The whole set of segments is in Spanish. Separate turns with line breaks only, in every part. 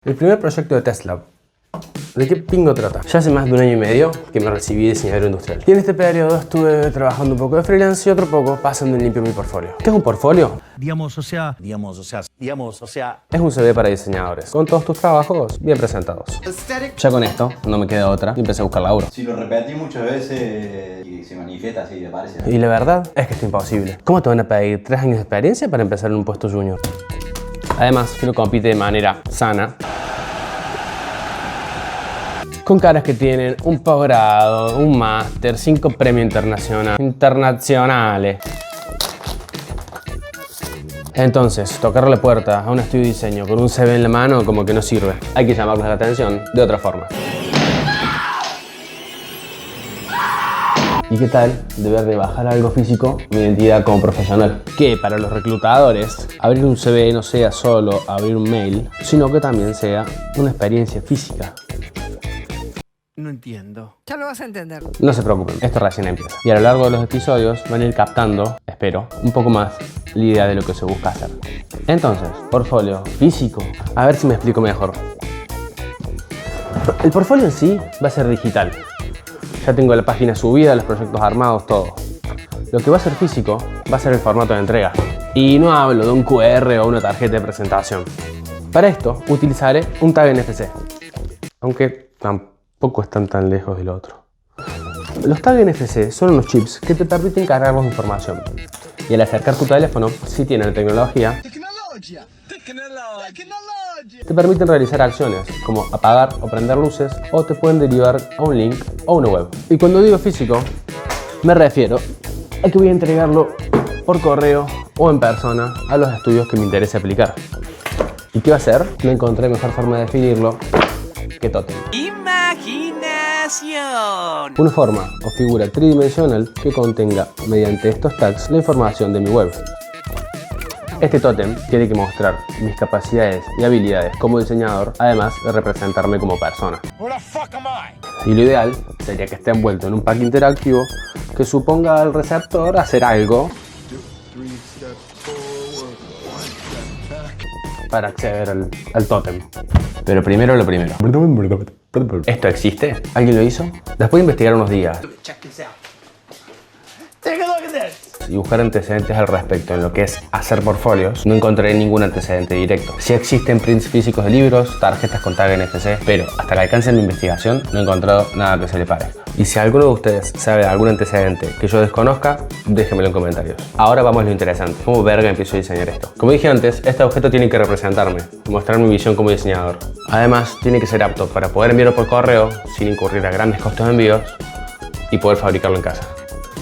El primer proyecto de Tesla. ¿De qué pingo trata? Ya hace más de 1 año y medio que me recibí de diseñador industrial. Y en este periodo estuve trabajando un poco de freelance y otro poco pasando en limpio mi portfolio. ¿Qué es un portfolio? Es un CV para diseñadores, con todos tus trabajos bien presentados. Ya con esto, no me queda otra y empecé a buscar laburo.
Si lo repetí muchas veces y se manifiesta así, ¿te parece?
Y la verdad es que es imposible. ¿Cómo te van a pedir 3 años de experiencia para empezar en un puesto junior? Además, si uno compite de manera sana, con caras que tienen un posgrado, un máster, 5 premios internacionales. Entonces, tocarle la puerta a un estudio de diseño con un CV en la mano como que no sirve. Hay que llamarles la atención de otra forma. ¿Y qué tal deber de bajar algo físico mi identidad como profesional? Que para los reclutadores, abrir un CV no sea solo abrir un mail, sino que también sea una experiencia física.
No entiendo.
Ya lo vas a entender.
No se preocupen, esto recién empieza. Y a lo largo de los episodios van a ir captando, espero, un poco más la idea de lo que se busca hacer. Entonces, portfolio físico. A ver si me explico mejor. El portfolio en sí va a ser digital. Ya tengo la página subida, los proyectos armados, todo. Lo que va a ser físico va a ser el formato de entrega. Y no hablo de un QR o una tarjeta de presentación. Para esto utilizaré un tag NFC. Aunque tampoco están tan lejos del otro. Los tags NFC son unos chips que te permiten cargarlos de información. Y al acercar tu teléfono, si tienen tecnología, te permiten realizar acciones como apagar o prender luces, o te pueden derivar a un link o una web. Y cuando digo físico, me refiero a que voy a entregarlo por correo o en persona a los estudios que me interese aplicar. ¿Y qué va a ser? No encontré mejor forma de definirlo que tótem.
¡Imaginación!
Una forma o figura tridimensional que contenga, mediante estos tags, la información de mi web. Este tótem tiene que mostrar mis capacidades y habilidades como diseñador, además de representarme como persona. Y lo ideal sería que esté envuelto en un pack interactivo que suponga al receptor hacer algo para acceder al tótem. Pero primero lo primero. ¿Esto existe? ¿Alguien lo hizo? Después de investigar unos días y buscar antecedentes al respecto en lo que es hacer portfolios, no encontré ningún antecedente directo. Sí existen prints físicos de libros, tarjetas con tag NFC, pero hasta el alcance de mi investigación no he encontrado nada que se le parezca. Y si alguno de ustedes sabe de algún antecedente que yo desconozca, déjenmelo en comentarios. Ahora vamos a lo interesante. ¿Cómo verga empiezo a diseñar esto? Como dije antes, este objeto tiene que representarme, mostrar mi visión como diseñador. Además, tiene que ser apto para poder enviarlo por correo sin incurrir a grandes costos de envíos y poder fabricarlo en casa.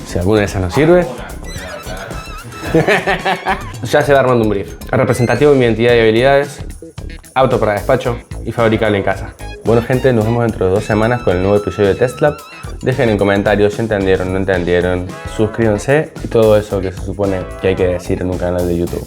Si alguna de esas no sirve, ya se va armando un brief. Representativo de mi identidad y habilidades, apto para despacho y fabricable en casa. Bueno gente, nos vemos dentro de 2 semanas con el nuevo episodio de TestLab. Dejen en comentarios si entendieron, no entendieron, suscríbanse y todo eso que se supone que hay que decir en un canal de YouTube.